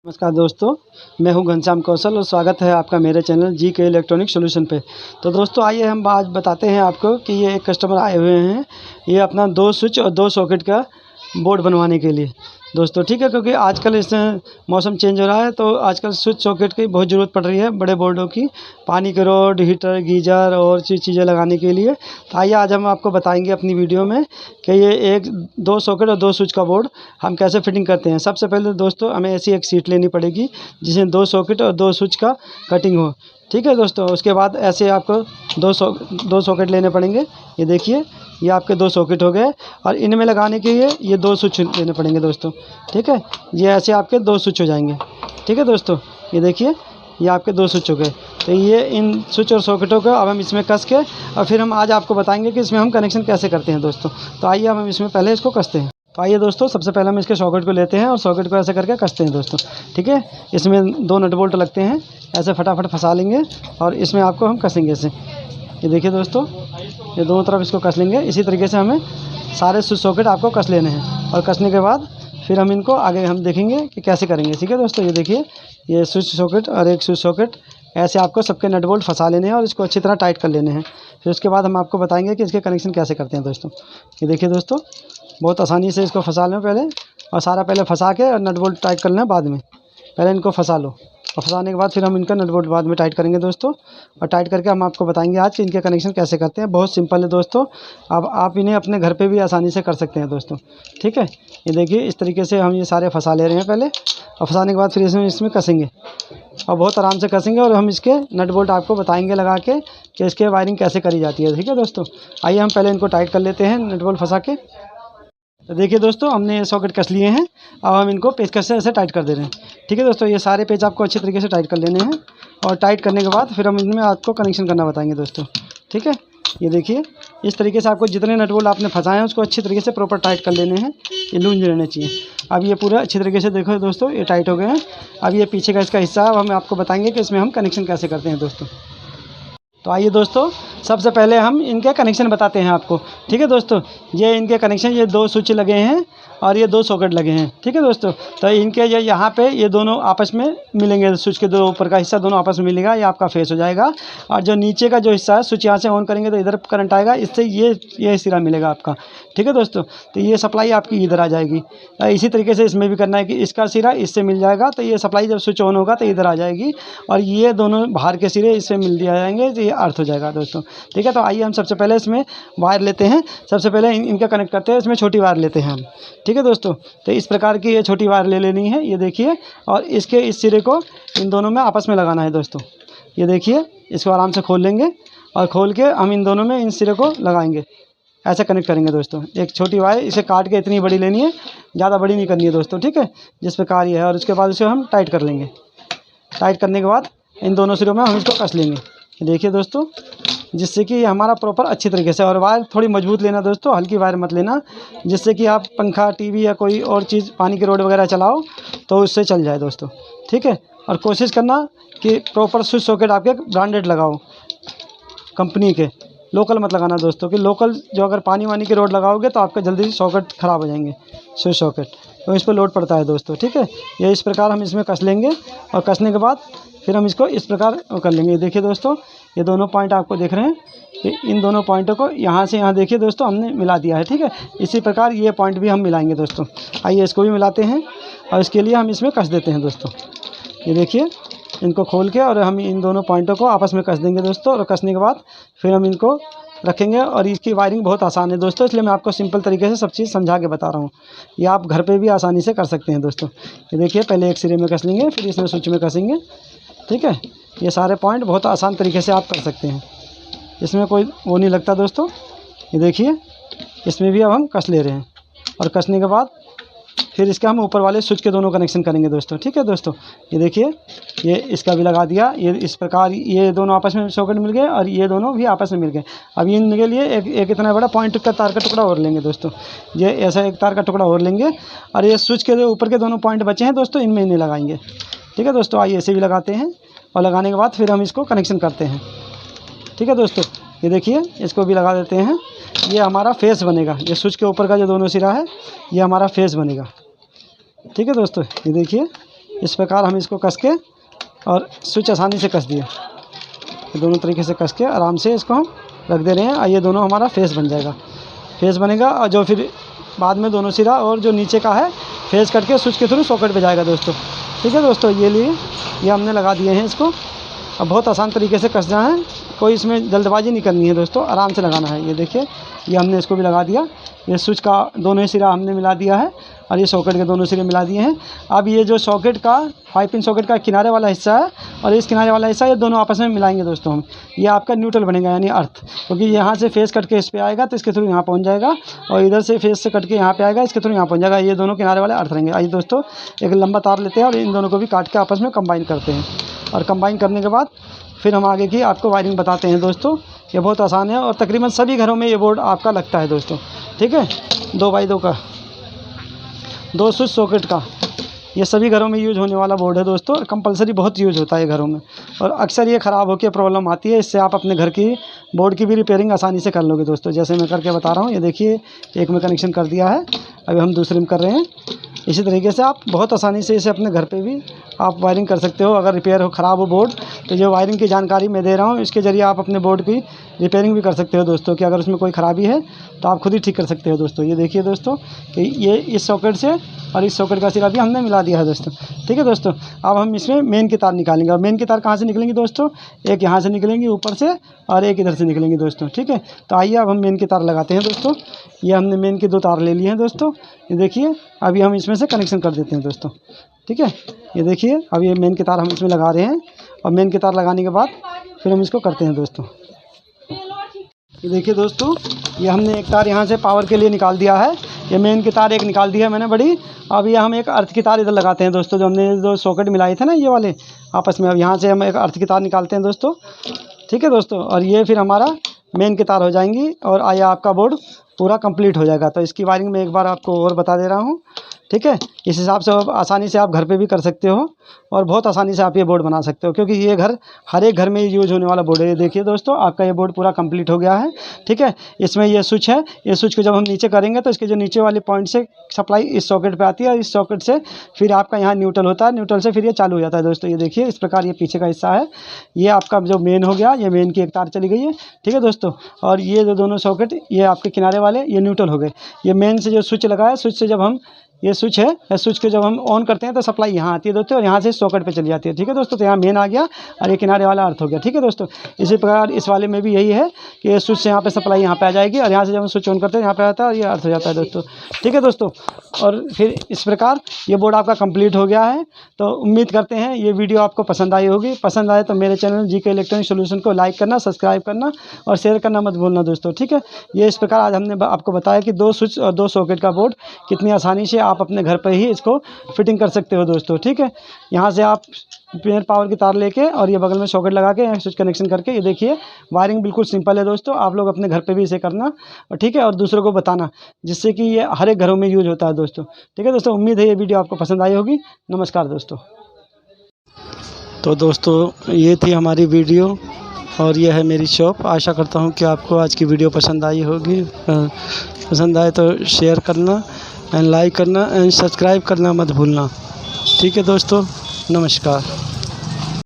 नमस्कार दोस्तों, मैं हूं घनश्याम कौशल और स्वागत है आपका मेरे चैनल जी के इलेक्ट्रॉनिक सॉल्यूशन पे। तो दोस्तों आइए हम आज बताते हैं आपको कि ये एक कस्टमर आए हुए हैं, ये अपना 2 स्विच और 2 सॉकेट का बोर्ड बनवाने के लिए दोस्तों, ठीक है। क्योंकि आजकल इस मौसम चेंज हो रहा है तो आजकल स्विच सॉकेट की बहुत ज़रूरत पड़ रही है बड़े बोर्डों की, पानी के रॉड, हीटर, गीज़र और चीज़ें लगाने के लिए। तो आइए आज हम आपको बताएंगे अपनी वीडियो में कि ये 2 सॉकेट और 2 स्विच का बोर्ड हम कैसे फिटिंग करते हैं। सबसे पहले दोस्तों हमें ऐसी एक सीट लेनी पड़ेगी जिसमें 2 सॉकेट और 2 स्विच का कटिंग हो, ठीक है दोस्तों। उसके बाद ऐसे आपको 2 सॉकेट लेने पड़ेंगे। ये देखिए, ये आपके 2 सॉकेट हो गए और इनमें लगाने के लिए ये 2 स्विच लेने पड़ेंगे दोस्तों, ठीक है। ये ऐसे आपके 2 स्विच हो जाएंगे, ठीक है दोस्तों। ये देखिए, ये आपके 2 स्विच हो गए। तो ये इन स्विच और सॉकेटों को अब हम इसमें कस के और फिर हम आज आपको बताएंगे कि इसमें हम कनेक्शन कैसे करते हैं दोस्तों। तो आइए हम इसमें पहले इसको कसते हैं। तो आइए दोस्तों, सबसे पहले हम इसके सॉकेट को लेते हैं और सॉकेट को ऐसे करके कसते हैं दोस्तों, ठीक है। इसमें 2 नट बोल्ट लगते हैं, ऐसे फटाफट फंसा लेंगे और इसमें आपको हम कसेंगे इसे। ये देखिए दोस्तों, ये दोनों तरफ इसको कस लेंगे। इसी तरीके से हमें सारे स्विच सॉकेट आपको कस लेने हैं और कसने के बाद फिर हम इनको आगे हम देखेंगे कि कैसे करेंगे, ठीक है दोस्तों। ये देखिए, ये स्विच सॉकेट और एक स्विच सॉकेट ऐसे आपको सबके नट बोल्ट फंसा लेने हैं और इसको अच्छी तरह टाइट कर लेने हैं। फिर उसके बाद हम आपको बताएंगे कि इसके कनेक्शन कैसे करते हैं दोस्तों। ये देखिए दोस्तों, बहुत आसानी से इसको फंसा लें पहले, और सारा पहले फंसा के और नट बोल्ट टाइट कर लें बाद में। पहले इनको फंसा लो और फंसाने के बाद फिर हम इनका नट बोल्ट बाद में टाइट करेंगे दोस्तों। और टाइट करके हम आपको बताएंगे आज कि इनके कनेक्शन कैसे करते हैं। बहुत सिंपल है दोस्तों, अब आप इन्हें अपने घर पे भी आसानी से कर सकते हैं दोस्तों, ठीक है। ये देखिए, इस तरीके से हम ये सारे फंसा ले रहे हैं पहले, और फंसाने के बाद फिर इसमें कसेंगे और बहुत आराम से कसेंगे। और हम इसके नट बोल्ट आपको बताएंगे लगा के कि इसके वायरिंग कैसे करी जाती है, ठीक है दोस्तों। आइए हम पहले इनको टाइट कर लेते हैं नट बोल्ट फंसा के। तो देखिए दोस्तों, हमने ये सॉकेट कस लिए हैं, अब हम इनको पेचकस से ऐसे टाइट कर दे रहे हैं, ठीक है दोस्तों। ये सारे पेच आपको अच्छी तरीके से टाइट कर लेने हैं और टाइट करने के बाद फिर हम इनमें आपको कनेक्शन करना बताएंगे दोस्तों, ठीक है। ये देखिए, इस तरीके से आपको जितने नट बोल्ट आपने फंसाए हैं उसको अच्छी तरीके से प्रॉपर टाइट कर लेने हैं। ये लूज नहीं रहने चाहिए। अब ये पूरा अच्छी तरीके से देखो दोस्तों, ये टाइट हो गए हैं। अब ये पीछे का इसका हिस्सा, अब हम आपको बताएंगे कि इसमें हम कनेक्शन कैसे करते हैं दोस्तों। तो आइए दोस्तों, सबसे पहले हम इनके कनेक्शन बताते हैं आपको, ठीक है दोस्तों। ये इनके कनेक्शन, ये 2 स्विच लगे हैं और ये 2 सॉकेट लगे हैं, ठीक है दोस्तों। तो इनके यहाँ पे ये दोनों आपस में मिलेंगे, स्विच के 2 ऊपर का हिस्सा दोनों आपस में मिलेगा, ये आपका फेस हो जाएगा। और जो नीचे का जो हिस्सा है, स्विच यहाँ से ऑन करेंगे तो इधर करंट आएगा, इससे ये सिरा मिलेगा आपका, ठीक है दोस्तों। तो ये सप्लाई आपकी इधर आ जाएगी। इसी तरीके से इसमें भी करना है कि इसका सिरा इससे मिल जाएगा, तो ये सप्लाई जब स्विच ऑन होगा तो इधर आ जाएगी और ये दोनों बाहर के सिरे इससे मिल दिया जाएंगे, तो ये अर्थ हो जाएगा दोस्तों, ठीक है। तो आइए हम सबसे पहले इसमें वायर लेते हैं। सबसे पहले इनका कनेक्ट करते हैं, इसमें छोटी वायर लेते हैं हम, ठीक है दोस्तों। तो इस प्रकार की ये छोटी वायर ले लेनी है, ये देखिए। और इसके इस सिरे को इन दोनों में आपस में लगाना है दोस्तों। ये देखिए, इसको आराम से खोल लेंगे और खोल के हम इन दोनों में इन सिरे को लगाएंगे, ऐसे कनेक्ट करेंगे दोस्तों। एक छोटी वायर इसे काट के इतनी बड़ी लेनी है, ज़्यादा बड़ी नहीं करनी है दोस्तों, ठीक है। जिस प्रकार ये है, और उसके बाद इसे हम टाइट कर लेंगे। टाइट करने के बाद इन दोनों सिरों में हम इसको कस लेंगे, देखिए दोस्तों, जिससे कि हमारा प्रॉपर अच्छी तरीके से। और वायर थोड़ी मजबूत लेना दोस्तों, हल्की वायर मत लेना, जिससे कि आप पंखा, टीवी या कोई और चीज़, पानी की रोड वगैरह चलाओ तो उससे चल जाए दोस्तों, ठीक है। और कोशिश करना कि प्रॉपर स्विच सॉकेट आपके ब्रांडेड लगाओ, कंपनी के, लोकल मत लगाना दोस्तों। कि लोकल जो अगर पानी वानी की रोड लगाओगे तो आपका जल्दी सॉकेट ख़राब हो जाएंगे, स्विच सॉकेट, तो इस पर लोड पड़ता है दोस्तों, ठीक है। ये इस प्रकार हम इसमें कस लेंगे और कसने के बाद फिर हम इसको इस प्रकार कर लेंगे। देखिए दोस्तों, ये दोनों पॉइंट आपको दिख रहे हैं, कि इन दोनों पॉइंटों को यहाँ से यहाँ देखिए दोस्तों हमने मिला दिया है, ठीक है। इसी प्रकार ये पॉइंट भी हम मिलाएंगे दोस्तों। आइए इसको भी मिलाते हैं और इसके लिए हम इसमें कस देते हैं दोस्तों। ये देखिए, इनको खोल के और हम इन दोनों पॉइंटों को आपस में कस देंगे दोस्तों। और कसने के बाद फिर हम इनको रखेंगे। और इसकी वायरिंग बहुत आसान है दोस्तों, इसलिए मैं आपको सिंपल तरीके से सब चीज़ समझा के बता रहा हूँ। ये आप घर पे भी आसानी से कर सकते हैं दोस्तों। ये देखिए, पहले एक सिरे में कस लेंगे, फिर इसमें स्विच में कसेंगे, ठीक है। ये सारे पॉइंट बहुत आसान तरीके से आप कर सकते हैं, इसमें कोई वो नहीं लगता दोस्तों। ये देखिए, इसमें भी अब हम कस ले रहे हैं और कसने के बाद फिर इसके हम ऊपर वाले स्विच के दोनों कनेक्शन करेंगे दोस्तों, ठीक है दोस्तों। ये देखिए, ये इसका भी लगा दिया। ये इस प्रकार ये दोनों आपस में सॉकेट मिल गए और ये दोनों भी आपस में मिल गए। अब इनके लिए एक इतना बड़ा पॉइंट का तार का टुकड़ा और लेंगे दोस्तों। ये ऐसा एक तार का टुकड़ा और लेंगे और ये स्विच के ऊपर के दोनों पॉइंट बचे हैं दोस्तों, इनमें इन्हें लगाएंगे, ठीक है दोस्तों। आइए ऐसे भी लगाते हैं और लगाने के बाद फिर हम इसको कनेक्शन करते हैं, ठीक है दोस्तों। ये देखिए, इसको भी लगा देते हैं। ये हमारा फेस बनेगा, ये स्विच के ऊपर का जो दोनों सिरा है ये हमारा फेस बनेगा, ठीक है दोस्तों। ये देखिए, इस प्रकार हम इसको कस के और स्विच आसानी से कस दिए, दोनों तरीके से कस के आराम से इसको हम रख दे रहे हैं और ये दोनों हमारा फेस बन जाएगा। फेस बनेगा और जो फिर बाद में दोनों सिरा और जो नीचे का है फेस कट के स्विच के थ्रू सॉकेट पे जाएगा दोस्तों। ठीक है दोस्तों, ये हमने लगा दिए हैं इसको। अब बहुत आसान तरीके से कसना है, कोई इसमें जल्दबाजी नहीं करनी है दोस्तों, आराम से लगाना है। ये देखिए, ये हमने इसको भी लगा दिया। ये स्विच का दोनों ही सिरा हमने मिला दिया है और ये सॉकेट के दोनों सिरे मिला दिए हैं। अब ये जो सॉकेट का 5 पिन सॉकेट का किनारे वाला हिस्सा है और इस किनारे वाला हिस्सा, ये दोनों आपस में मिलाएंगे दोस्तों हम। ये आपका न्यूट्रल बनेगा यानी अर्थ, क्योंकि यहाँ से फेस कट के इस पर आएगा तो इसके थ्रू यहाँ पहुँच जाएगा और इधर से फेस से कट के यहाँ पे आएगा, इसके थ्रू यहाँ पहुँच जाएगा। ये दोनों किनारे वाले अर्थ रहेंगे। आइए दोस्तों, एक लंबा तार लेते हैं और इन दोनों को भी काट के आपस में कंबाइन करते हैं और कंबाइन करने के बाद फिर हम आगे की आपको वायरिंग बताते हैं दोस्तों। ये बहुत आसान है और तकरीबन सभी घरों में ये बोर्ड आपका लगता है दोस्तों। ठीक है, 2x2 का 2 स्विच सॉकेट का, ये सभी घरों में यूज़ होने वाला बोर्ड है दोस्तों और कंपलसरी बहुत यूज़ होता है घरों में और अक्सर ये ख़राब होकर प्रॉब्लम आती है। इससे आप अपने घर की बोर्ड की भी रिपेयरिंग आसानी से कर लोगे दोस्तों, जैसे मैं करके बता रहा हूँ। ये देखिए, एक में कनेक्शन कर दिया है, अभी हम दूसरे में कर रहे हैं। इसी तरीके से आप बहुत आसानी से इसे अपने घर पे भी आप वायरिंग कर सकते हो। अगर रिपेयर हो, ख़राब हो बोर्ड, तो जो वायरिंग की जानकारी मैं दे रहा हूँ इसके ज़रिए आप अपने बोर्ड की रिपेयरिंग भी कर सकते हो दोस्तों, कि अगर उसमें कोई ख़राबी है तो आप खुद ही ठीक कर सकते हो दोस्तों। ये देखिए दोस्तों कि ये इस सॉकेट से और इस सॉकेट का सिरा भी हमने मिला दिया है दोस्तों। ठीक है दोस्तों, अब हम इसमें मेन की तार निकालेंगे और मेन की तार कहाँ से निकलेंगी दोस्तों? एक यहाँ से निकलेंगी ऊपर से और एक इधर से निकलेंगी दोस्तों। ठीक है, तो आइए अब हम मेन की तार लगाते हैं दोस्तों। ये हमने मेन की 2 तार ले ली हैं दोस्तों। ये देखिए, अभी हम इसमें से कनेक्शन कर देते हैं दोस्तों। ठीक है, ये देखिए, अब ये मेन की तार हम इसमें लगा रहे हैं और मेन की तार लगाने के बाद फिर हम इसको करते हैं दोस्तों। ये देखिए दोस्तों, ये हमने एक तार यहाँ से पावर के लिए निकाल दिया है। ये मेन की तार एक निकाल दी है मैंने बड़ी। अब ये हम एक अर्थ की तार इधर लगाते हैं दोस्तों, जो हमने 2 सॉकेट मिलाए थे ना ये वाले आपस में। अब यहाँ से हम एक अर्थ की तार निकालते हैं दोस्तों। ठीक है दोस्तों, और ये फिर हमारा मेन की तार हो जाएंगी और आइए आपका बोर्ड पूरा कंप्लीट हो जाएगा। तो इसकी वायरिंग में एक बार आपको और बता दे रहा हूँ। ठीक है, इस हिसाब से आसानी से आप घर पे भी कर सकते हो और बहुत आसानी से आप ये बोर्ड बना सकते हो, क्योंकि ये हर एक घर में यूज़ होने वाला बोर्ड है। ये देखिए दोस्तों, आपका ये बोर्ड पूरा कंप्लीट हो गया है। ठीक है, इसमें ये स्विच है, ये स्विच को जब हम नीचे करेंगे तो इसके जो नीचे वाले पॉइंट से सप्लाई इस सॉकेट पे आती है और इस सॉकेट से फिर आपका यहाँ न्यूट्रल होता है, न्यूट्रल से फिर ये चालू हो जाता है दोस्तों। ये देखिए, इस प्रकार ये पीछे का हिस्सा है, ये आपका जो मेन हो गया, ये मेन की एक तार चली गई है। ठीक है दोस्तों, और ये जो दोनों सॉकेट ये आपके किनारे वाले ये न्यूट्रल हो गए। ये मेन से जो स्विच लगा है, स्विच से जब हम ये स्विच है, इस स्विच को जब हम ऑन करते हैं तो सप्लाई यहाँ आती है दोस्तों और यहाँ से सॉकेट पे चली जाती है। ठीक है दोस्तों, तो यहाँ मेन आ गया और ये किनारे वाला अर्थ हो गया। ठीक है दोस्तों, इसी प्रकार इस वाले में भी यही है कि ये स्विच से यहाँ पे सप्लाई यहाँ पे आ जाएगी और यहाँ से जब हम स्विच ऑन करते हैं यहाँ पे आता है और ये अर्थ हो जाता है दोस्तों। ठीक है दोस्तों, और फिर इस प्रकार ये बोर्ड आपका कंप्लीट हो गया है। तो उम्मीद करते हैं ये वीडियो आपको पसंद आई होगी। पसंद आए तो मेरे चैनल जीके इलेक्ट्रॉनिक सोल्यूशन को लाइक करना, सब्सक्राइब करना और शेयर करना मत भूलना दोस्तों। ठीक है, ये इस प्रकार आज हमने आपको बताया कि 2 स्विच और 2 सॉकेट का बोर्ड कितनी आसानी से आप अपने घर पर ही इसको फिटिंग कर सकते हो दोस्तों। ठीक है, यहाँ से आप पेयर पावर की तार लेके और ये बगल में सॉकेट लगा के स्विच कनेक्शन करके, ये देखिए वायरिंग बिल्कुल सिंपल है दोस्तों। आप लोग अपने घर पे भी इसे करना और ठीक है, और दूसरों को बताना, जिससे कि ये हर एक घरों में यूज होता है दोस्तों। ठीक है दोस्तों, उम्मीद है ये वीडियो आपको पसंद आई होगी। नमस्कार दोस्तों। तो दोस्तों, ये थी हमारी वीडियो और ये है मेरी शॉप। आशा करता हूँ कि आपको आज की वीडियो पसंद आई होगी। पसंद आए तो शेयर करना एंड लाइक करना एंड सब्सक्राइब करना मत भूलना। ठीक है दोस्तों, नमस्कार।